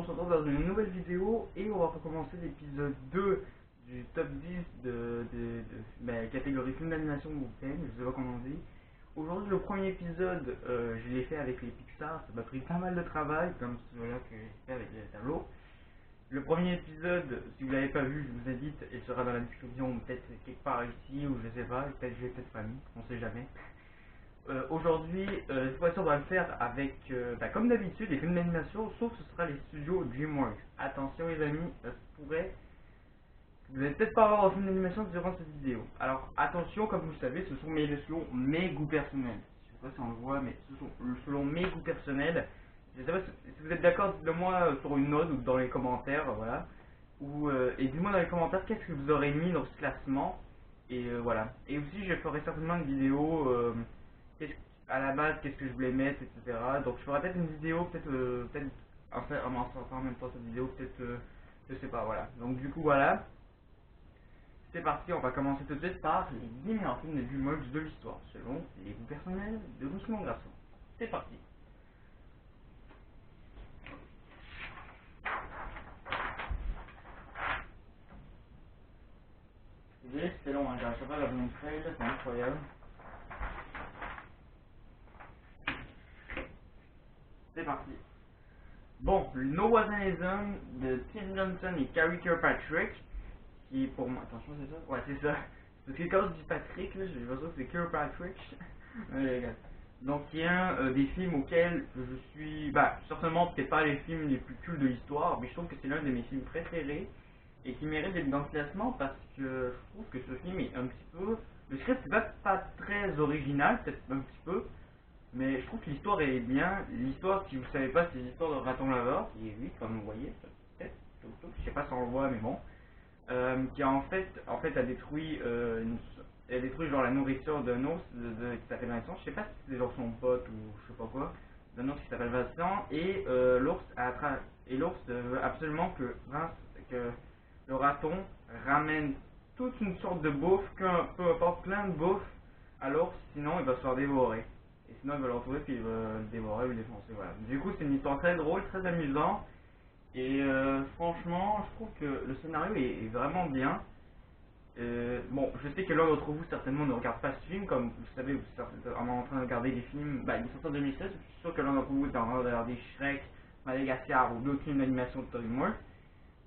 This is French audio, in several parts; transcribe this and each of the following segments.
se retrouve dans une nouvelle vidéo et on va recommencer l'épisode 2 du top 10 de catégorie film d'animation européenne, je sais pas comment on dit. Aujourd'hui, le premier épisode, je l'ai fait avec les Pixar, ça m'a pris pas mal de travail, comme celui-là que j'ai fait avec les tableaux. Le premier épisode, si vous l'avez pas vu, je vous invite, il sera dans la description, peut-être quelque part ici, ou je sais pas, peut-être je l'ai peut-être pas mis, on sait jamais. Aujourd'hui, cette fois-ci, on va le faire avec, comme d'habitude, les films d'animation, sauf ce sera les studios DreamWorks. Attention les amis, ça se pourrait, vous n'allez peut-être pas avoir un film d'animation durant cette vidéo. Alors attention, comme vous le savez, ce sont selon mes goûts personnels. Je sais pas si on le voit, mais ce sont selon mes goûts personnels. Je sais pas si vous êtes d'accord, dites-le moi sur une note ou dans les commentaires, voilà. Et dites-moi dans les commentaires qu'est-ce que vous aurez mis dans ce classement. Et voilà. Et aussi, je ferai certainement une vidéo à la base, qu'est-ce que je voulais mettre, etc. Donc je ferai peut-être une vidéo, peut-être en même temps cette vidéo, peut-être, je sais pas, voilà. Donc du coup, voilà. C'est parti, on va commencer tout de suite par les 10 meilleurs films de DreamWorks de l'histoire, selon les goûts personnels de Louis mon garçon. C'est parti. Désolé, c'était long, hein, j'arrive pas à la mon trail, c'est incroyable. C'est parti. Bon, No Was An Island de Tim Johnson et Carrie Kirkpatrick, qui est pour moi, attention c'est ça? Ouais c'est ça. Parce que quand je dis Patrick, là, j'ai l'impression que c'est Kirkpatrick. Ouais, regarde. Donc il y a un des films auxquels je suis, certainement peut-être pas les films les plus cultes de l'histoire, mais je trouve que c'est l'un de mes films préférés et qui mérite d'être dans le classement parce que je trouve que ce film est un petit peu, le script c'est pas très original, peut-être un petit peu, mais je trouve que l'histoire est bien. L'histoire, si vous savez pas, c'est l'histoire de Raton Laveur, qui est lui, comme vous voyez, peut-être, je sais pas si on le voit, mais bon, qui a en fait a détruit, a détruit genre la nourriture d'un ours qui s'appelle Vincent. Je sais pas si c'est genre son pote ou je sais pas quoi, d'un ours qui s'appelle Vincent, et l'ours veut absolument que le raton ramène toute une sorte de bouffe, peu importe plein de bouffe à l'ours, sinon il va se faire dévorer. Et sinon il va le retrouver puis il va le dévorer ou le défoncer. Voilà. Du coup c'est une histoire très drôle, très amusante. Et franchement, je trouve que le scénario est vraiment bien. Bon, je sais que l'un d'entre vous certainement ne regarde pas ce film, comme vous savez, vous êtes en train de regarder des films, il est sorti en 2016, je suis sûr que l'un d'entre vous est en train de regarder Shrek, Madagascar ou d'autres films d'animation de DreamWorks.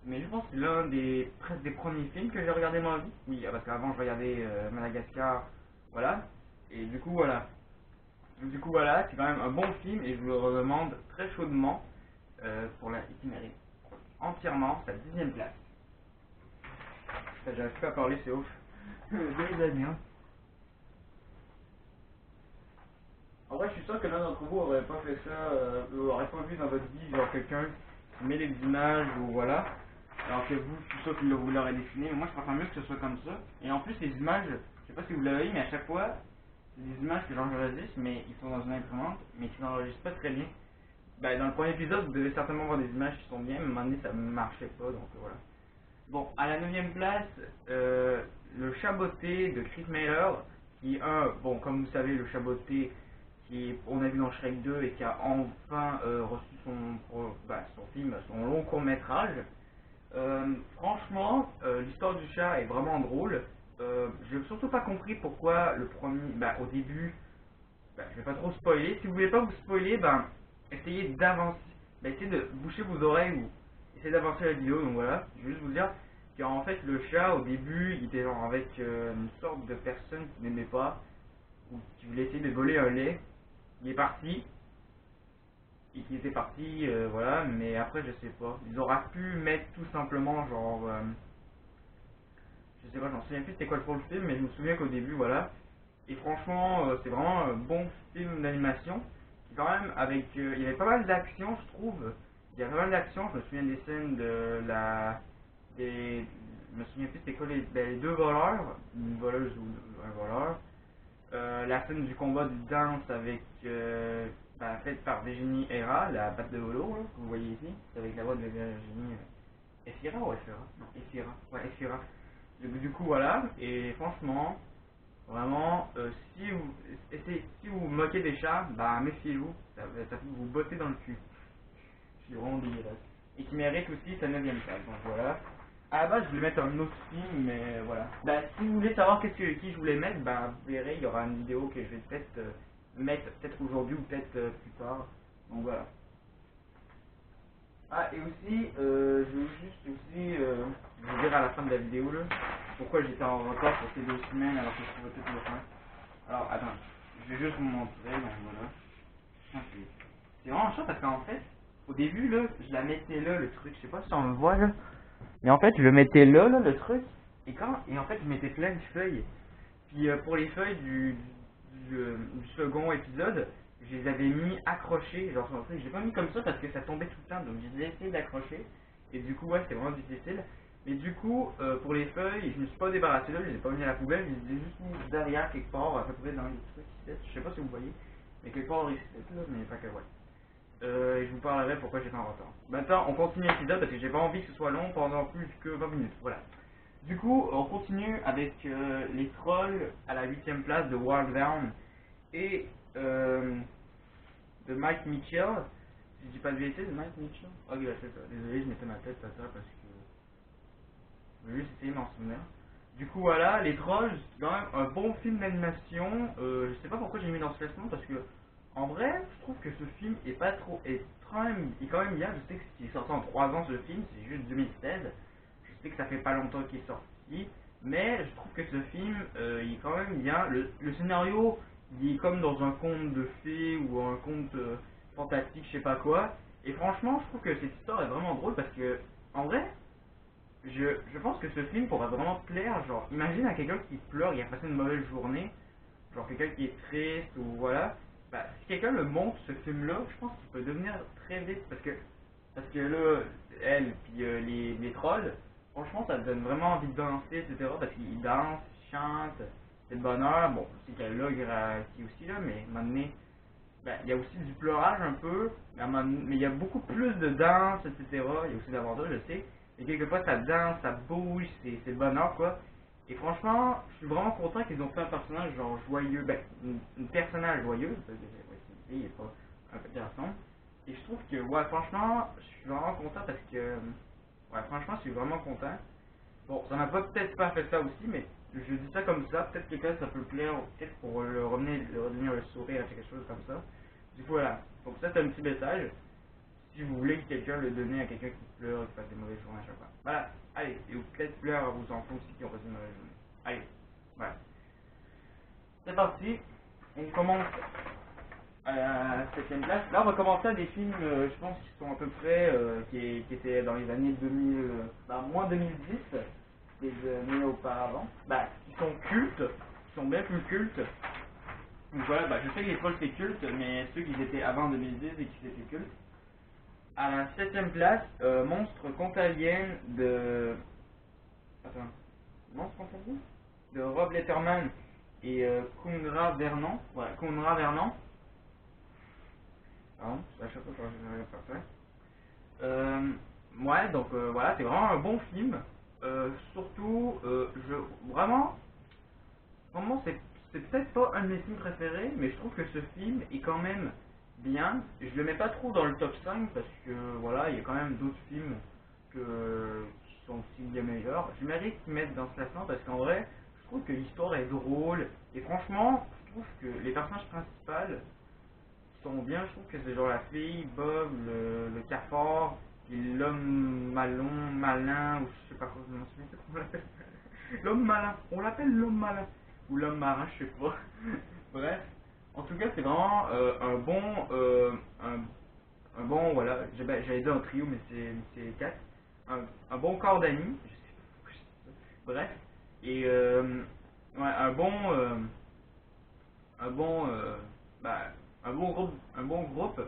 Mais je pense que c'est l'un des presque des premiers films que j'ai regardé dans ma vie. Oui, parce qu'avant je regardais Madagascar, voilà. Et du coup voilà. C'est quand même un bon film et je vous le recommande très chaudement pour la itinéraire entièrement sa 10e place. J'arrive plus à parler, c'est ouf. Des années, hein. En vrai, je suis sûr que l'un d'entre vous aurait pas fait ça, aurait pas vu dans votre vie, genre quelqu'un qui met des images ou voilà. Alors que vous, je suis sûr que vous l'aurez dessiné. Mais moi, je préfère mieux que ce soit comme ça. Et en plus, les images, je sais pas si vous l'avez vu, mais à chaque fois, c'est des images que j'enregistre, mais ils sont dans une imprimante, mais qui n'enregistrent pas très bien. Dans le premier épisode, vous devez certainement voir des images qui sont bien, mais à un moment donné, ça ne marchait pas, donc voilà. Bon, à la 9e place, le Chaboté de Chris Mailer, qui est comme vous savez, le Chaboté, on a vu dans Shrek 2 et qui a enfin reçu son film, son long court-métrage. Franchement, l'histoire du chat est vraiment drôle. Je n'ai surtout pas compris pourquoi le premier, au début, je vais pas trop spoiler. Si vous voulez pas vous spoiler, essayez d'avancer, essayez de boucher vos oreilles ou essayez d'avancer la vidéo. Donc voilà, je vais juste vous dire qu'en fait le chat au début il était genre avec une sorte de personne qui n'aimait pas ou qui voulait essayer de voler un lait. Il est parti et qui était parti, voilà. Mais après je sais pas. Ils auraient pu mettre tout simplement genre, je sais pas, j'en souviens plus c'était quoi le film, mais je me souviens qu'au début voilà. Et franchement, c'est vraiment un bon film d'animation. Quand même, il y avait pas mal d'action, je trouve. Il y a pas mal d'action. Je me souviens des scènes je me souviens plus c'était quoi les deux voleurs, une voleuse ou un voleur. La scène du combat de danse faite par Virginie Hera, la batte de velours là, que vous voyez ici, c'est avec la voix de Virginie Efira ou Efira? Non, Efira. Ouais, Efira. Du coup voilà, et franchement. Vraiment, si vous vous moquez des chats, méfiez-vous, ça peut vous botter dans le cul. Je suis vraiment dégueulasse. et qui mérite aussi sa 9ème place. Donc voilà. À la base, je voulais mettre un autre film, mais voilà. Bah, si vous voulez savoir qui je voulais mettre, bah, vous verrez, il y aura une vidéo que je vais peut-être mettre peut-être aujourd'hui ou peut-être plus tard. Donc voilà. Ah, et aussi, je veux juste aussi vous dire à la fin de la vidéo là, pourquoi j'étais en retard pour ces 2 semaines alors que je trouvais tout le temps. Alors, attends, je vais juste vous montrer, donc voilà. Ah, c'est vraiment chiant parce qu'en fait, au début là, je la mettais là, le truc, je sais pas si on le voit là. Mais en fait, je le mettais là, le truc, et en fait, je mettais plein de feuilles. Puis pour les feuilles du second épisode, je les avais mis accrochées, genre sur un truc. Je l'ai pas mis comme ça parce que ça tombait tout le temps, donc j'ai essayé d'accrocher. Et du coup, ouais, c'est vraiment difficile. Mais du coup, pour les feuilles, je me suis pas débarrassé là, je les ai pas mis à la poubelle, je les ai juste mis derrière quelque part, à peu près dans les trucs ici. Je sais pas si vous voyez, mais quelque part ici, là, mais pas que ouais. Et je vous parlerai pourquoi j'étais en retard. Maintenant, on continue l'épisode parce que j'ai pas envie que ce soit long pendant plus que 20 minutes. Voilà. Du coup, on continue avec les trolls à la 8ème place de World Down et de Mike Mitchell. Si je dis pas de vérité, de Mike Mitchell. Ok, bah, c'est ça. Désolé, je mettais ma tête à ça parce que je veux juste essayer de m'en souvenir. Du coup, voilà, les trolls, c'est quand même un bon film d'animation. Je sais pas pourquoi j'ai mis dans ce classement parce que, en vrai, je trouve que ce film est pas trop. Est quand même bien. Je sais que c'est sorti en 3 ans ce film, c'est juste 2016. Je sais que ça fait pas longtemps qu'il est sorti, mais je trouve que ce film, il est quand même bien. Le scénario, il est comme dans un conte de fées ou un conte fantastique, je sais pas quoi. Et franchement, je trouve que cette histoire est vraiment drôle parce que, en vrai, je pense que ce film pourra vraiment plaire. Genre, imagine à quelqu'un qui pleure, il a passé une mauvaise journée, genre quelqu'un qui est triste ou voilà. Bah, si quelqu'un le montre ce film-là, je pense qu'il peut devenir très vite parce que là, elle puis les trolls, franchement, ça te donne vraiment envie de danser, etc. Parce qu'ils dansent, ils chantent, c'est le bonheur. Bon, c'est qu'il y a là qui aussi là, mais à un moment donné, ben, il y a aussi du pleurage un peu, mais il y a beaucoup plus de danse, etc. Il y a aussi d'aventure, je sais. Et quelquefois, ça danse, ça bouge, c'est le bonheur, quoi. Et franchement, je suis vraiment content qu'ils ont fait un personnage genre joyeux, ben, une personnage joyeux, parce que ouais, c'est une fille et pas un petit garçon. Et je trouve que, ouais, franchement, je suis vraiment content parce que, ouais, franchement, je suis vraiment content. Bon, ça m'a pas peut-être pas fait ça aussi, mais je dis ça comme ça. Peut-être que ça peut plaire, peut-être pour revenir le sourire, quelque chose comme ça. Du coup, voilà. Donc, ça, c'est un petit message. Si vous voulez que quelqu'un le donne à quelqu'un qui pleure, qui passe des mauvaises journées à chaque fois. Voilà. Allez. Et ou peut-être pleure à vos enfants aussi qui ont passé une mauvaise journée. Allez. Voilà. C'est parti. On commence à la 7ème place. Là, on va commencer à des films, je pense, qui sont à peu près, qui étaient dans les années 2000, bah, moins 2010, des années auparavant, bah, qui sont cultes, qui sont bien plus cultes. Donc voilà, bah, je sais que les trolls c'est culte, mais ceux qui étaient avant 2010 et qui étaient cultes. À la 7ème place, Monstre contre Alien de. Attends. Monstre contre Alien de Rob Letterman et Kunra Vernon. Voilà, Kunra Vernon. Pardon, c'est à chaque fois que je vais faire ça. Ouais, donc voilà, c'est vraiment un bon film. Surtout, vraiment, vraiment, c'est peut-être pas un de mes films préférés, mais je trouve que ce film est quand même bien. Je le mets pas trop dans le top 5 parce que voilà, il y a quand même d'autres films qui sont aussi bien meilleurs. Je mérite qu'ils mettent dans ce classement parce qu'en vrai, je trouve que l'histoire est drôle et franchement, je trouve que les personnages principaux sont bien. Je trouve que c'est genre la fille, Bob, le cafard, puis l'homme malin, ou je sais pas quoi, je me souviens pas comment on l'appelle. L'homme malin, on l'appelle l'homme malin, ou l'homme marin, je sais pas. Bref, en tout cas, c'est vraiment un bon, voilà, j'allais dire un trio, mais c'est quatre. Un bon corps d'amis, je sais pas pourquoi je dis ça. Bref, et ouais, un bon, bah, un bon groupe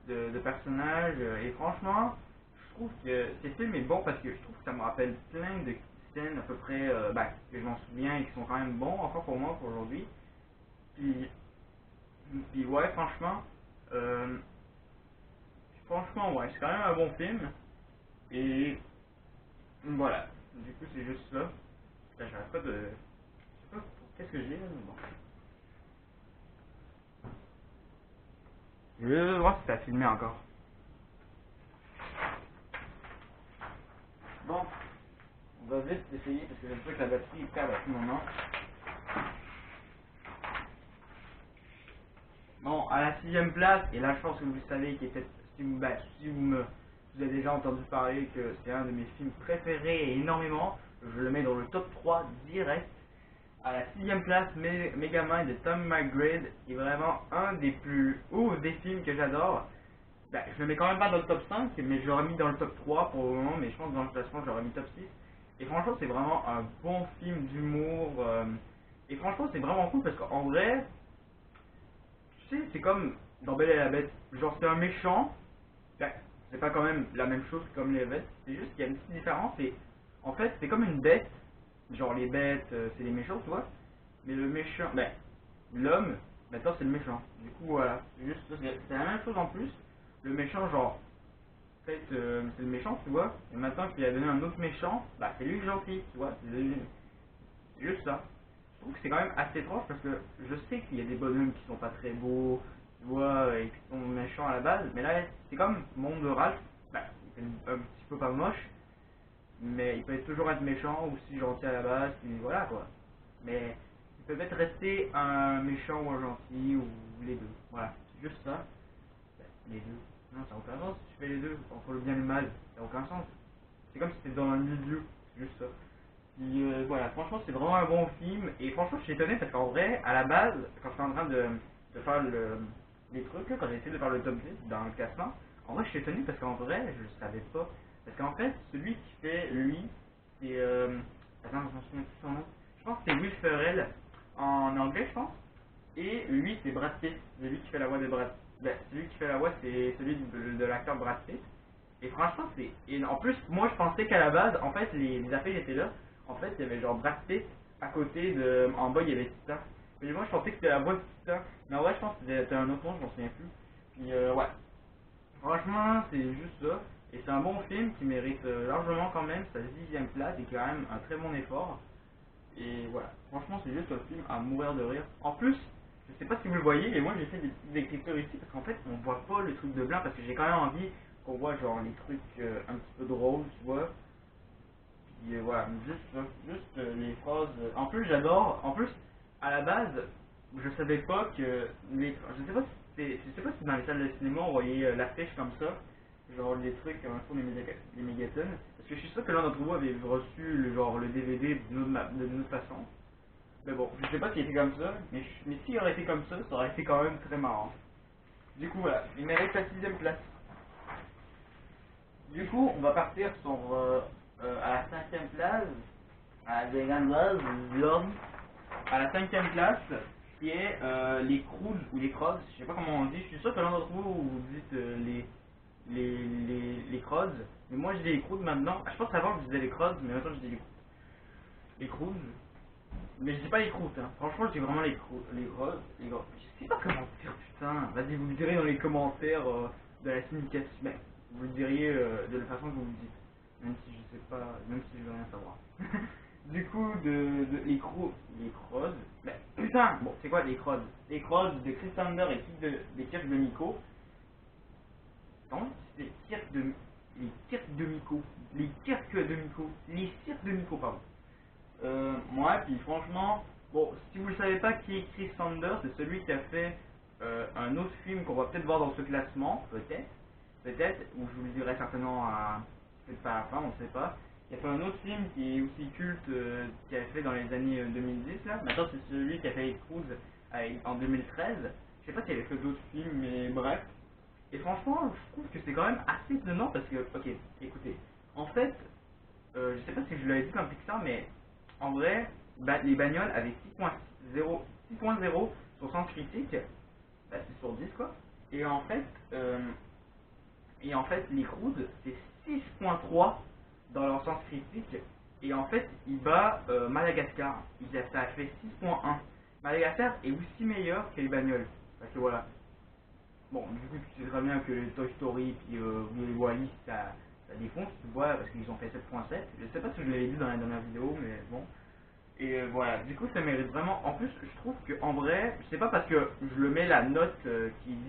de personnages. Et franchement, je trouve que ce film est bon parce que je trouve que ça me rappelle plein de scènes à peu près bah, que je m'en souviens et qui sont quand même bons encore pour moi pour aujourd'hui. Puis, puis ouais, euh, franchement, ouais, c'est quand même un bon film. Et voilà. Du coup, c'est juste ça. Là, j'arrête pas de. Je sais pas qu'est-ce que j'ai là, mais bon. Je vais voir si ça a filmé encore. vite essayer parce que je sais que la batterie perd à tout moment. Bon, à la 6ème place, et là je pense que vous savez, qui est peut-être, si vous avez déjà entendu parler que c'est un de mes films préférés et énormément, je le mets dans le top 3 direct. À la 6ème place, Megamind de Tom McGrade est vraiment un des plus ouf des films que j'adore. Ben, je le mets quand même pas dans le top 5, mais je l'aurais mis dans le top 3 pour le moment, mais je pense que dans le classement je l'aurais mis top 6. Et franchement, c'est vraiment un bon film d'humour. Et franchement, c'est vraiment cool parce qu'en vrai, tu sais, c'est comme dans Belle et la Bête. Genre, c'est un méchant. Ben, c'est pas quand même la même chose que comme les bêtes. C'est juste qu'il y a une petite différence. Et en fait, c'est comme une bête. Genre, les bêtes, c'est les méchants, tu vois. Mais le méchant, ben, l'homme, maintenant c'est le méchant. Du coup, voilà. C'est juste, c'est la même chose en plus. Le méchant, genre, en fait, c'est le méchant, tu vois. Et maintenant qu'il a donné un autre méchant, bah, c'est lui le gentil, tu vois. C'est juste ça. Je trouve que c'est quand même assez étrange parce que je sais qu'il y a des bonhommes qui sont pas très beaux, tu vois, et qui sont méchants à la base, mais là, c'est comme Monde de Ralph, bah, il est un petit peu pas moche, mais il peut toujours être méchant ou si gentil à la base, et voilà quoi. Mais il peut peut-être rester un méchant ou un gentil ou les deux, voilà, c'est juste ça. Les deux. Non, ça n'a aucun sens si tu fais les deux, entre le bien et le mal, ça n'a aucun sens. C'est comme si c'était dans un milieu, c'est juste ça. Puis voilà, franchement, c'est vraiment un bon film. Et franchement, je suis étonné parce qu'en vrai, à la base, quand j'étais en train de faire les trucs, là, quand j'ai essayé de faire le top 10 dans le classement, en vrai, je suis étonné parce qu'en vrai, je savais pas. Parce qu'en fait, celui qui fait lui, c'est. Attends, je me souviens plus son nom. Je pense que c'est Will Ferrell en anglais, je pense. Et lui, c'est Brad Pitt. C'est lui qui fait la voix de Brad Pitt. Ben, celui qui fait la voix, c'est celui de l'acteur Brad Pitt. Et franchement, c'est. Et en plus, moi je pensais qu'à la base, en fait, les affiches étaient là. En fait, il y avait genre Brad Pitt à côté de. En bas, il y avait Titan. Et moi, je pensais que c'était la voix de Titan. Mais en vrai, je pense que c'était un autre nom, je m'en souviens plus. Puis, ouais. Franchement, c'est juste ça. Et c'est un bon film qui mérite largement quand même sa 10ème place et qui a quand même un très bon effort. Et voilà. Franchement, c'est juste un film à mourir de rire. En plus, je sais pas si vous le voyez, mais moi j'ai fait des petites écritures ici parce qu'en fait, on voit pas le truc de blanc parce que j'ai quand même envie qu'on voit genre les trucs un petit peu drôles, tu vois. Puis voilà, juste ça, juste les phrases. En plus, j'adore. En plus, à la base, je savais pas que je sais pas si je sais pas si dans les salles de cinéma on voyait l'affiche comme ça, genre les trucs un peu les mégatonnes. Parce que je suis sûr que l'un d'entre vous avait reçu le DVD d'une autre façon. Mais bon, je sais pas s'il était comme ça, mais s'il aurait été comme ça aurait été quand même très marrant. Du coup, voilà, il mérite la 6ème place. Du coup, on va partir sur à la 5ème place, à à la 5ème place, qui est les Croods ou les Crocs, je sais pas comment on dit, je suis sûr que l'un d'entre vous, vous dites les Crocs, mais moi je dis les Croods maintenant. Ah, je pense qu'avant je disais les Crocs, mais maintenant je dis les Croods. Mais je dis pas les croûtes, hein. Franchement, je dis vraiment les croûtes, je sais pas comment dire, putain. Vas-y, vous me direz dans les commentaires de la signification. Mais vous le diriez de la façon que vous le dites. Même si je sais pas, même si je veux rien savoir. Du coup, les crocs. Mais putain, bon, c'est quoi les crocs? Les crocs de Chris Sander et des Kirk de Miko. Non, c'est les Kirk de Miko. Les Kirk de Miko. Les cirques de Miko, pardon. Moi, puis franchement, bon, si vous ne savez pas qui est Chris Sander, c'est celui qui a fait un autre film qu'on va peut-être voir dans ce classement, peut-être, ou je vous le dirai certainement peut-être pas à la fin, on ne sait pas. Il a fait un autre film qui est aussi culte, qu'il a fait dans les années 2010, là. Maintenant, c'est celui qui a fait Cruise en 2013. Je sais pas s'il avait fait d'autres films, mais bref. Et franchement, je trouve que c'est quand même assez étonnant parce que, ok, écoutez, en fait, je sais pas si je l'avais dit comme Pixar, mais en vrai, les bagnoles avaient 6.0 sur sens critique, bah, c'est sur 10 quoi. Et en fait, euh, les Croods, c'est 6.3 dans leur sens critique. Et en fait, il bat Madagascar. Ça a fait 6.1. Madagascar est aussi meilleur que les bagnoles. Parce que voilà. Bon, du coup, tu sais très bien que les Toy Story puis les Wall-E, ça défonce, tu vois, parce qu'ils ont fait 7.7. Je sais pas si je l'avais dit dans la dernière vidéo, mais bon. Et voilà, du coup ça mérite vraiment. En plus, je trouve que en vrai, c'est pas parce que je le mets la note qui